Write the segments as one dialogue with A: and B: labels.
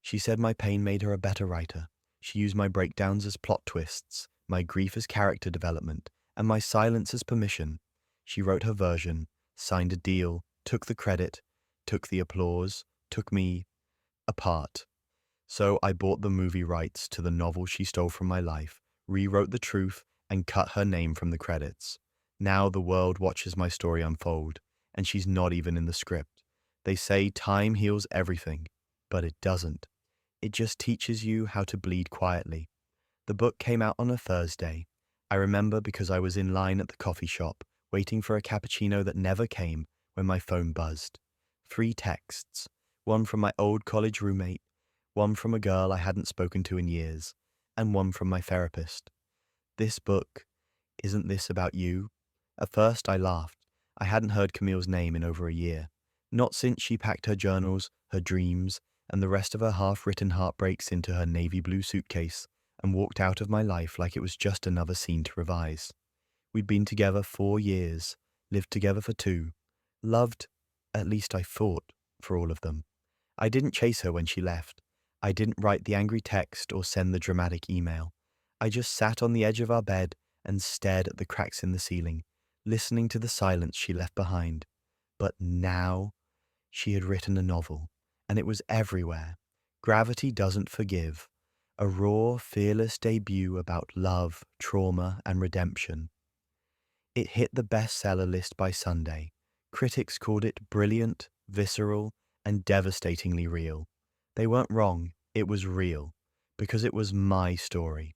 A: She said my pain made her a better writer. She used my breakdowns as plot twists, my grief as character development, and my silence as permission. She wrote her version, signed a deal, took the credit, took the applause, took me apart. So I bought the movie rights to the novel she stole from my life, rewrote the truth, and cut her name from the credits. Now the world watches my story unfold, and she's not even in the script. They say time heals everything, but it doesn't. It just teaches you how to bleed quietly. The book came out on a Thursday. I remember because I was in line at the coffee shop, waiting for a cappuccino that never came when my phone buzzed. 3 texts, one from my old college roommate, one from a girl I hadn't spoken to in years, and one from my therapist. This book, isn't this about you? At first I laughed. I hadn't heard Camille's name in over a year. Not since she packed her journals, her dreams, and the rest of her half-written heartbreaks into her navy blue suitcase and walked out of my life like it was just another scene to revise. We'd been together 4 years, lived together for 2, loved, at least I thought, for all of them. I didn't chase her when she left. I didn't write the angry text or send the dramatic email. I just sat on the edge of our bed and stared at the cracks in the ceiling, listening to the silence she left behind. But now she had written a novel, and it was everywhere. Gravity Doesn't Forgive, a raw, fearless debut about love, trauma, and redemption. It hit the bestseller list by Sunday. Critics called it brilliant, visceral, and devastatingly real. They weren't wrong, it was real, because it was my story.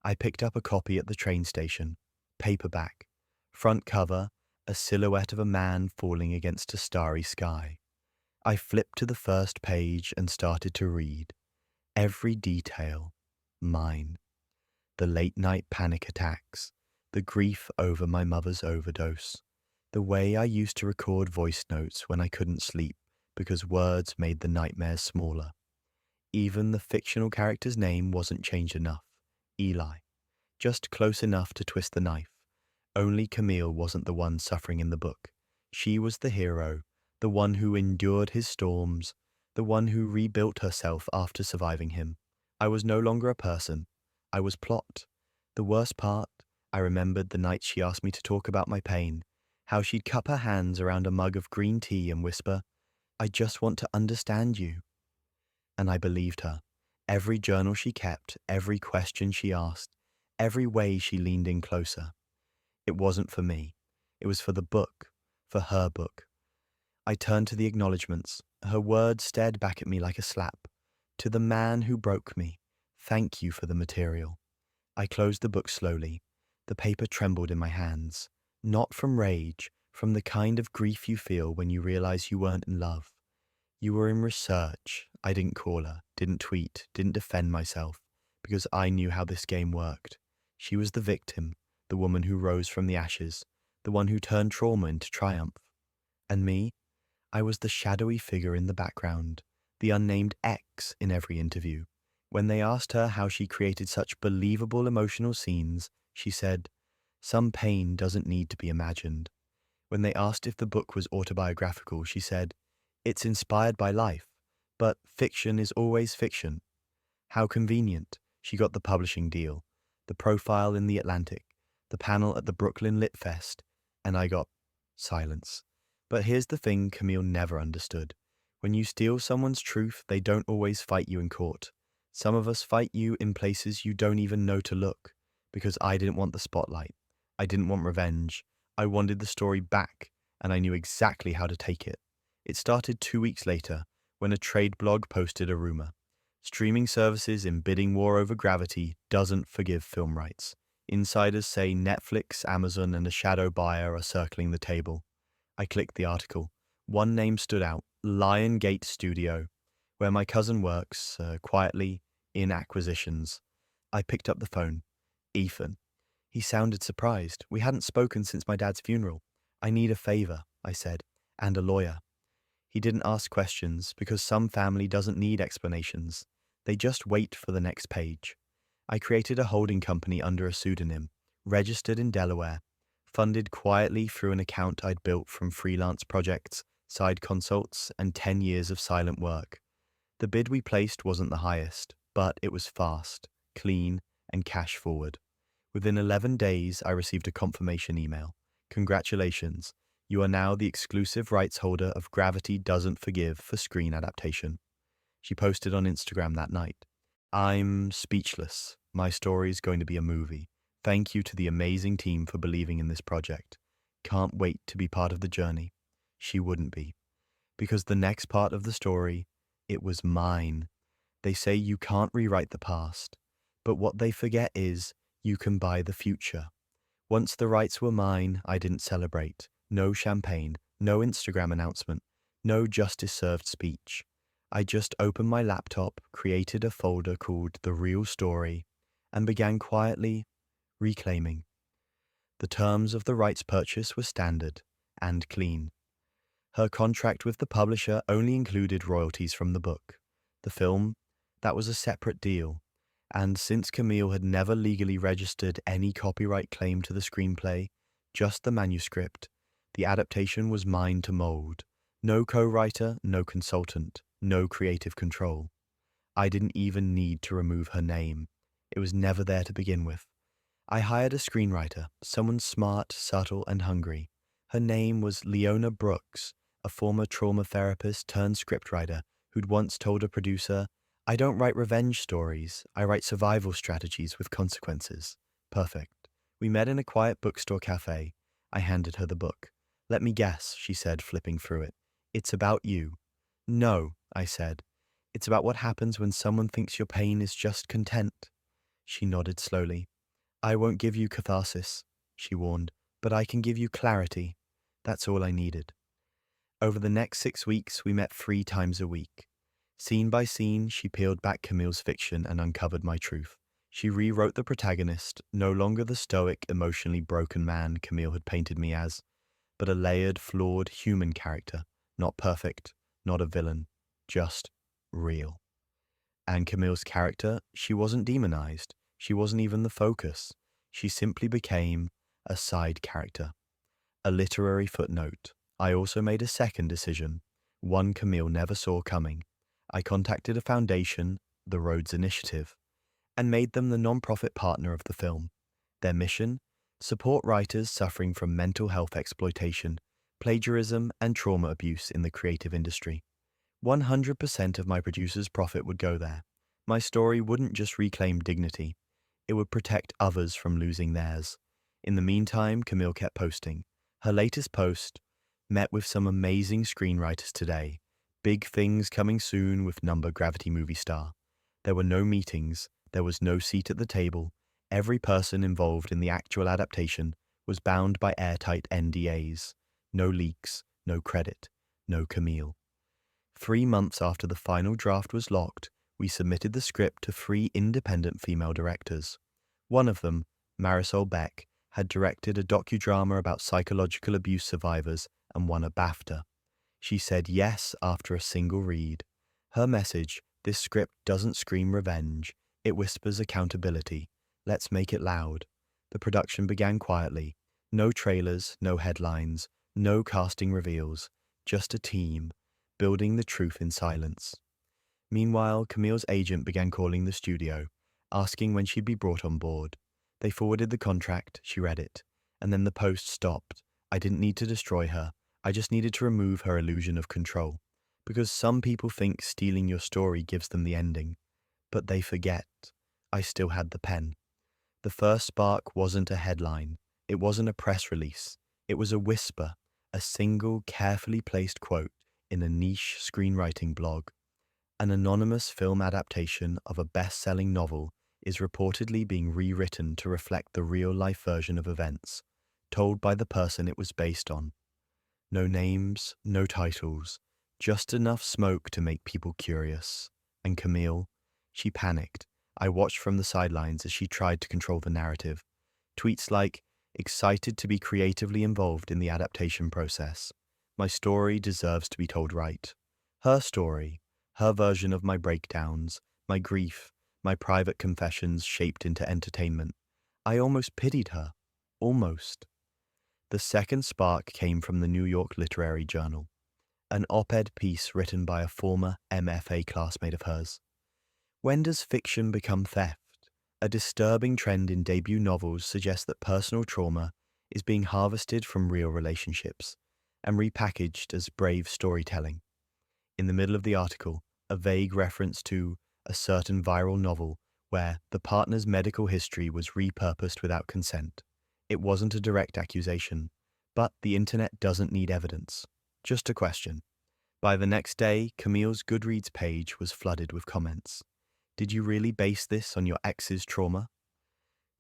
A: I picked up a copy at the train station, paperback, front cover, a silhouette of a man falling against a starry sky. I flipped to the first page and started to read. Every detail, mine. The late-night panic attacks, the grief over my mother's overdose, the way I used to record voice notes when I couldn't sleep because words made the nightmares smaller. Even the fictional character's name wasn't changed enough. Eli. Just close enough to twist the knife. Only Camille wasn't the one suffering in the book. She was the hero, the one who endured his storms, the one who rebuilt herself after surviving him. I was no longer a person. I was plot. The worst part, I remembered the night she asked me to talk about my pain, how she'd cup her hands around a mug of green tea and whisper, "I just want to understand you." And I believed her. Every journal she kept, every question she asked, every way she leaned in closer. It wasn't for me. It was for the book, for her book. I turned to the acknowledgements. Her words stared back at me like a slap. To the man who broke me, thank you for the material. I closed the book slowly. The paper trembled in my hands. Not from rage, from the kind of grief you feel when you realize you weren't in love. You were in research. I didn't call her, didn't tweet, didn't defend myself, because I knew how this game worked. She was the victim, the woman who rose from the ashes, the one who turned trauma into triumph. And me? I was the shadowy figure in the background, the unnamed X in every interview. When they asked her how she created such believable emotional scenes, she said, "Some pain doesn't need to be imagined." When they asked if the book was autobiographical, she said, "It's inspired by life, but fiction is always fiction." How convenient. She got the publishing deal, the profile in The Atlantic, the panel at the Brooklyn Lit Fest, and I got silence. But here's the thing Camille never understood. When you steal someone's truth, they don't always fight you in court. Some of us fight you in places you don't even know to look, because I didn't want the spotlight. I didn't want revenge. I wanted the story back, and I knew exactly how to take it. It started 2 weeks later, when a trade blog posted a rumor. Streaming services in bidding war over Gravity doesn't forgive film rights. Insiders say Netflix, Amazon, and a shadow buyer are circling the table. I clicked the article. One name stood out, Lion Gate Studio, where my cousin works, quietly, in acquisitions. I picked up the phone. Ethan. He sounded surprised. We hadn't spoken since my dad's funeral. "I need a favor," I said, "and a lawyer." He didn't ask questions because some family doesn't need explanations. They just wait for the next page. I created a holding company under a pseudonym, registered in Delaware, funded quietly through an account I'd built from freelance projects, side consults, and 10 years of silent work. The bid we placed wasn't the highest, but it was fast, clean, and cash forward. Within 11 days, I received a confirmation email. Congratulations, you are now the exclusive rights holder of Gravity Doesn't Forgive for screen adaptation. She posted on Instagram that night. I'm speechless. My story is going to be a movie. Thank you to the amazing team for believing in this project. Can't wait to be part of the journey. She wouldn't be. Because the next part of the story, it was mine. They say you can't rewrite the past, but what they forget is you can buy the future. Once the rights were mine, I didn't celebrate. No champagne, no Instagram announcement, no justice served speech. I just opened my laptop, created a folder called The Real Story, and began quietly reclaiming. The terms of the rights purchase were standard and clean. Her contract with the publisher only included royalties from the book. The film, that was a separate deal. And since Camille had never legally registered any copyright claim to the screenplay, just the manuscript, the adaptation was mine to mold. No co-writer, no consultant, no creative control. I didn't even need to remove her name. It was never there to begin with. I hired a screenwriter, someone smart, subtle, and hungry. Her name was Leona Brooks, a former trauma therapist turned scriptwriter who'd once told a producer, I don't write revenge stories, I write survival strategies with consequences. Perfect. We met in a quiet bookstore cafe. I handed her the book. Let me guess, she said, flipping through it. It's about you. No, I said. It's about what happens when someone thinks your pain is just content. She nodded slowly. I won't give you catharsis, she warned, but I can give you clarity. That's all I needed. Over the next 6 weeks, we met 3 times a week. Scene by scene, she peeled back Camille's fiction and uncovered my truth. She rewrote the protagonist, no longer the stoic, emotionally broken man Camille had painted me as, but a layered, flawed human character, not perfect, not a villain, just real. And Camille's character, she wasn't demonized. She wasn't even the focus. She simply became a side character, a literary footnote. I also made a second decision, one Camille never saw coming. I contacted a foundation, the Rhodes Initiative, and made them the non-profit partner of the film. Their mission? Support writers suffering from mental health exploitation, plagiarism, and trauma abuse in the creative industry. 100% of my producer's profit would go there. My story wouldn't just reclaim dignity, it would protect others from losing theirs. In the meantime, Camille kept posting. Her latest post, met with some amazing screenwriters today. Big things coming soon with number Gravity movie star. There were no meetings, there was no seat at the table. Every person involved in the actual adaptation was bound by airtight NDAs. No leaks, no credit, no Camille. 3 months after the final draft was locked, we submitted the script to 3 independent female directors. One of them, Marisol Beck, had directed a docudrama about psychological abuse survivors and won a BAFTA. She said yes after a single read. Her message, this script doesn't scream revenge, it whispers accountability. Let's make it loud. The production began quietly. No trailers, no headlines, no casting reveals, just a team, building the truth in silence. Meanwhile, Camille's agent began calling the studio, asking when she'd be brought on board. They forwarded the contract, she read it, and then the post stopped. I didn't need to destroy her, I just needed to remove her illusion of control. Because some people think stealing your story gives them the ending, but they forget. I still had the pen. The first spark wasn't a headline, it wasn't a press release, it was a whisper, a single, carefully placed quote in a niche screenwriting blog. An anonymous film adaptation of a best-selling novel is reportedly being rewritten to reflect the real-life version of events, told by the person it was based on. No names, no titles, just enough smoke to make people curious. And Camille, she panicked. I watched from the sidelines as she tried to control the narrative. Tweets like, excited to be creatively involved in the adaptation process. My story deserves to be told right. Her story, her version of my breakdowns, my grief, my private confessions shaped into entertainment. I almost pitied her. Almost. The second spark came from the New York Literary Journal. an op-ed piece written by a former MFA classmate of hers. When does fiction become theft? A disturbing trend in debut novels suggests that personal trauma is being harvested from real relationships and repackaged as brave storytelling. In the middle of the article, a vague reference to a certain viral novel where the partner's medical history was repurposed without consent. It wasn't a direct accusation, but the internet doesn't need evidence. Just a question. By the next day, Camille's Goodreads page was flooded with comments. Did you really base this on your ex's trauma?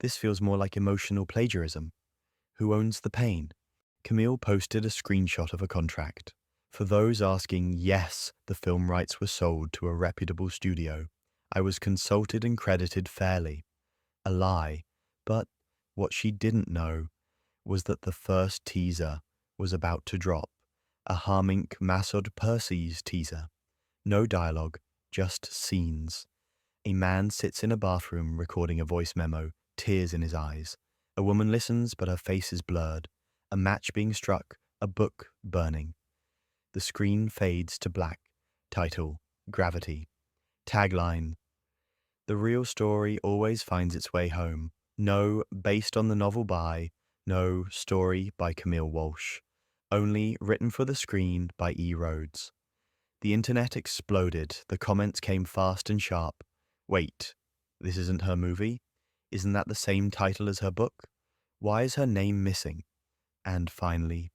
A: This feels more like emotional plagiarism. Who owns the pain? Camille posted a screenshot of a contract. For those asking, yes, the film rights were sold to a reputable studio. I was consulted and credited fairly. A lie. But what she didn't know was that the first teaser was about to drop. A Harmink Masood Perses teaser. No dialogue, just scenes. A man sits in a bathroom recording a voice memo, tears in his eyes. A woman listens, but her face is blurred. A match being struck, a book burning. The screen fades to black. Title, Gravity. Tagline, the real story always finds its way home. No based on the novel by, no story by Camille Walsh. Only written for the screen by E. Rhodes. The internet exploded. The comments came fast and sharp. Wait, this isn't her movie? Isn't that the same title as her book? Why is her name missing? And finally,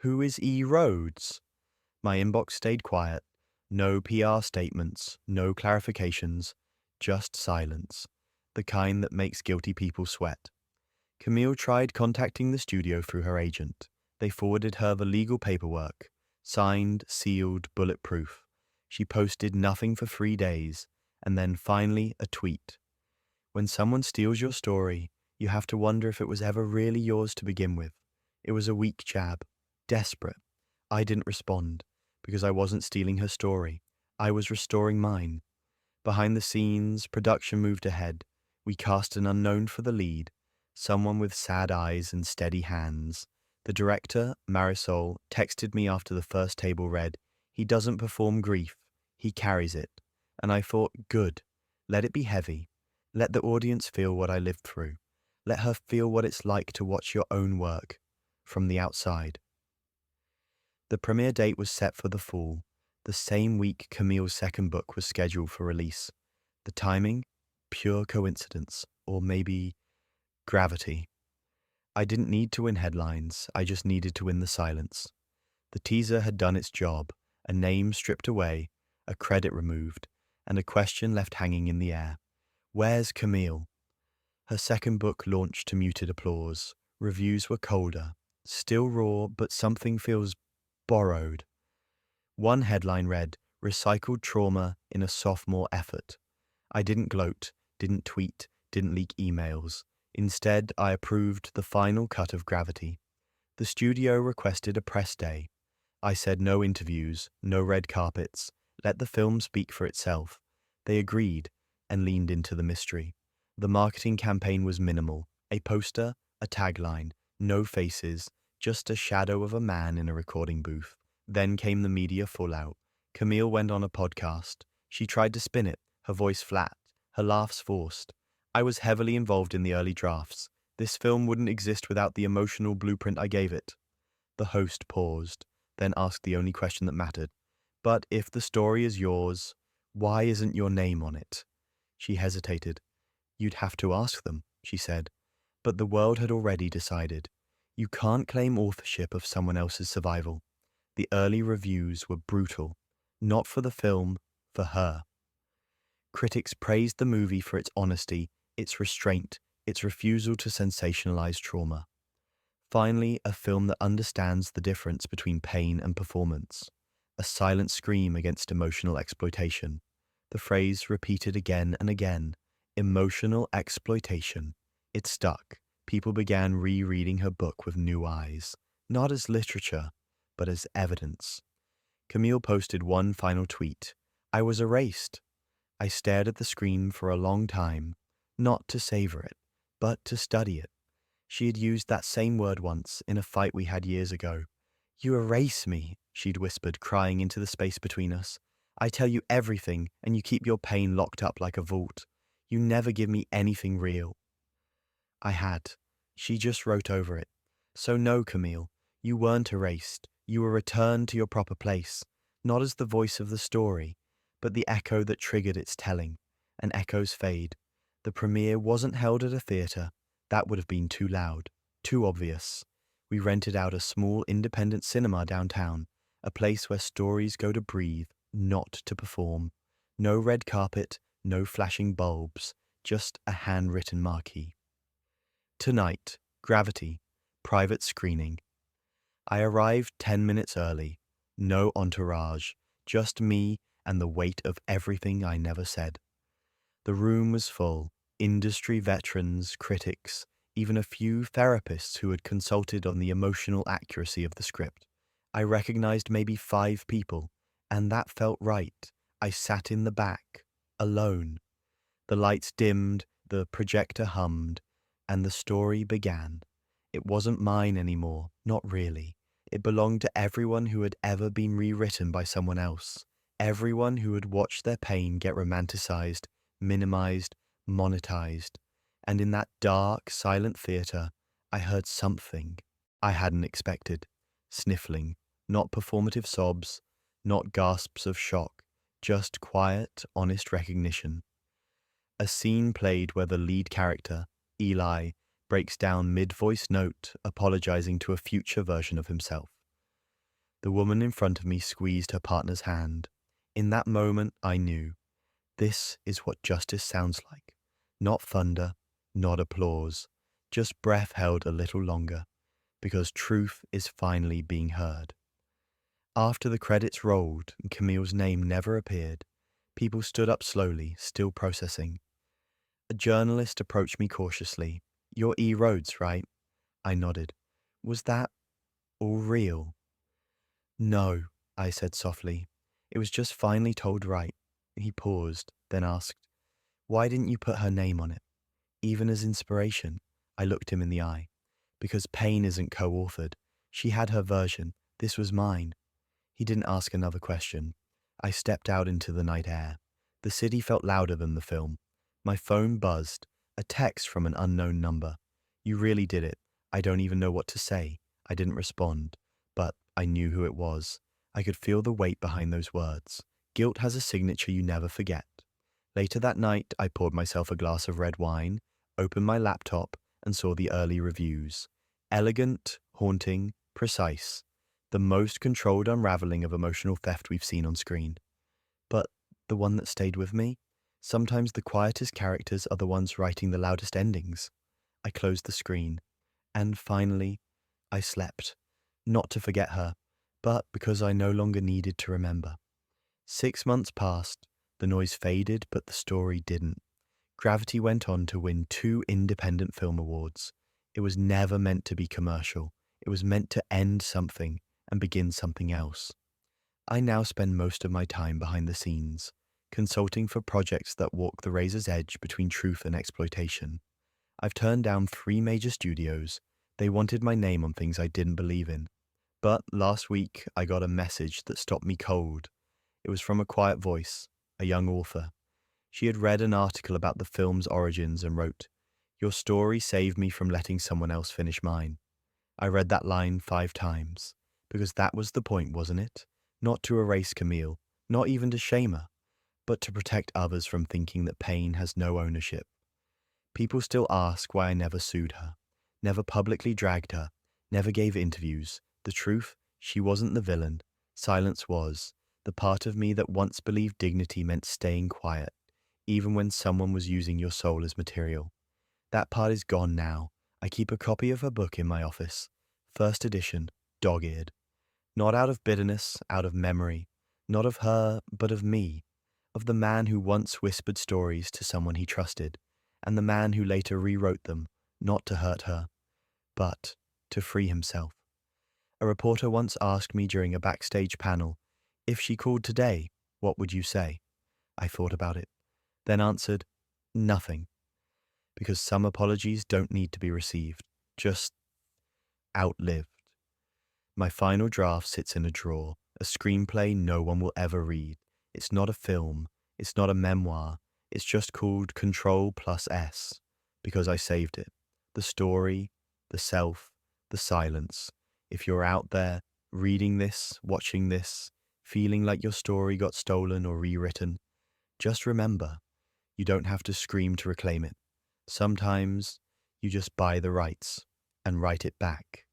A: who is E. Rhodes? My inbox stayed quiet. No PR statements, no clarifications, just silence. The kind that makes guilty people sweat. Camille tried contacting the studio through her agent. They forwarded her the legal paperwork. Signed, sealed, bulletproof. She posted nothing for 3 days, and then finally a tweet. When someone steals your story, you have to wonder if it was ever really yours to begin with. It was a weak jab. Desperate. I didn't respond, because I wasn't stealing her story. I was restoring mine. Behind the scenes, production moved ahead. We cast an unknown for the lead, someone with sad eyes and steady hands. The director, Marisol, texted me after the first table read, "He doesn't perform grief, he carries it." And I thought, good. Let it be heavy. Let the audience feel what I lived through. Let her feel what it's like to watch your own work from the outside. The premiere date was set for the fall, the same week Camille's second book was scheduled for release. The timing? Pure coincidence, or maybe gravity. I didn't need to win headlines, I just needed to win the silence. The teaser had done its job, a name stripped away, a credit removed, and a question left hanging in the air. Where's Camille? Her second book launched to muted applause. Reviews were colder, still raw, but something feels borrowed. One headline read, "Recycled trauma in a sophomore effort." I didn't gloat, didn't tweet, didn't leak emails. Instead, I approved the final cut of Gravity. The studio requested a press day. I said no interviews, no red carpets. Let the film speak for itself. They agreed and leaned into the mystery. The marketing campaign was minimal. A poster, a tagline, no faces, just a shadow of a man in a recording booth. Then came the media fallout. Camille went on a podcast. She tried to spin it, her voice flat, her laughs forced. I was heavily involved in the early drafts. This film wouldn't exist without the emotional blueprint I gave it. The host paused, then asked the only question that mattered. But if the story is yours, why isn't your name on it? She hesitated. You'd have to ask them, she said. But the world had already decided. You can't claim authorship of someone else's survival. The early reviews were brutal. Not for the film, for her. Critics praised the movie for its honesty, its restraint, its refusal to sensationalize trauma. Finally, a film that understands the difference between pain and performance. A silent scream against emotional exploitation. The phrase repeated again and again. Emotional exploitation. It stuck. People began rereading her book with new eyes. Not as literature, but as evidence. Camille posted one final tweet. I was erased. I stared at the screen for a long time, not to savor it, but to study it. She had used that same word once in a fight we had years ago. You erase me, she'd whispered, crying into the space between us. I tell you everything, and you keep your pain locked up like a vault. You never give me anything real. I had. She just wrote over it. So no, Camille, you weren't erased. You were returned to your proper place, not as the voice of the story, but the echo that triggered its telling. And echoes fade. The premiere wasn't held at a theatre. That would have been too loud, too obvious. We rented out a small independent cinema downtown, a place where stories go to breathe, not to perform. No red carpet, no flashing bulbs, just a handwritten marquee. Tonight, Gravity, private screening. I arrived 10 minutes early. No entourage, just me and the weight of everything I never said. The room was full, industry veterans, critics, even a few therapists who had consulted on the emotional accuracy of the script. I recognized maybe 5 people, and that felt right. I sat in the back, alone. The lights dimmed, the projector hummed, and the story began. It wasn't mine anymore, not really. It belonged to everyone who had ever been rewritten by someone else, everyone who had watched their pain get romanticized, minimized, monetized. And in that dark, silent theater, I heard something I hadn't expected. Sniffling, not performative sobs, not gasps of shock, just quiet, honest recognition. A scene played where the lead character, Eli, breaks down mid-voice note, apologizing to a future version of himself. The woman in front of me squeezed her partner's hand. In that moment, I knew. This is what justice sounds like. Not thunder, not applause, just breath held a little longer, because truth is finally being heard. After the credits rolled and Camille's name never appeared, people stood up slowly, still processing. A journalist approached me cautiously. You're E. Rhodes, right? I nodded. Was that all real? No, I said softly. It was just finally told right. He paused, then asked, why didn't you put her name on it? Even as inspiration, I looked him in the eye. Because pain isn't co-authored. She had her version. This was mine. He didn't ask another question. I stepped out into the night air. The city felt louder than the film. My phone buzzed, a text from an unknown number. You really did it. I don't even know what to say. I didn't respond, but I knew who it was. I could feel the weight behind those words. Guilt has a signature you never forget. Later that night, I poured myself a glass of red wine, opened my laptop, and saw the early reviews. Elegant, haunting, precise. The most controlled unraveling of emotional theft we've seen on screen. But the one that stayed with me? Sometimes the quietest characters are the ones writing the loudest endings. I closed the screen. And finally, I slept. Not to forget her, but because I no longer needed to remember. 6 months passed. The noise faded, but the story didn't. Gravity went on to win 2 independent film awards. It was never meant to be commercial. It was meant to end something and begin something else. I now spend most of my time behind the scenes, consulting for projects that walk the razor's edge between truth and exploitation. I've turned down 3 major studios. They wanted my name on things I didn't believe in. But last week, I got a message that stopped me cold. It was from a quiet voice, a young author. She had read an article about the film's origins and wrote, "Your story saved me from letting someone else finish mine." I read that line 5 times, because that was the point, wasn't it? Not to erase Camille, not even to shame her, but to protect others from thinking that pain has no ownership. People still ask why I never sued her, never publicly dragged her, never gave interviews. The truth, she wasn't the villain. Silence was. The part of me that once believed dignity meant staying quiet, even when someone was using your soul as material. That part is gone now. I keep a copy of her book in my office. First edition, dog-eared. Not out of bitterness, out of memory. Not of her, but of me. Of the man who once whispered stories to someone he trusted, and the man who later rewrote them, not to hurt her, but to free himself. A reporter once asked me during a backstage panel, if she called today, what would you say? I thought about it, then answered, nothing. Because some apologies don't need to be received, just outlived. My final draft sits in a drawer, A screenplay no one will ever read. It's not a film. It's not a memoir. It's just called Control plus S because I saved it. The story, the self, the silence. If you're out there reading this, watching this, feeling like your story got stolen or rewritten, just remember, you don't have to scream to reclaim it. Sometimes you just buy the rights and write it back.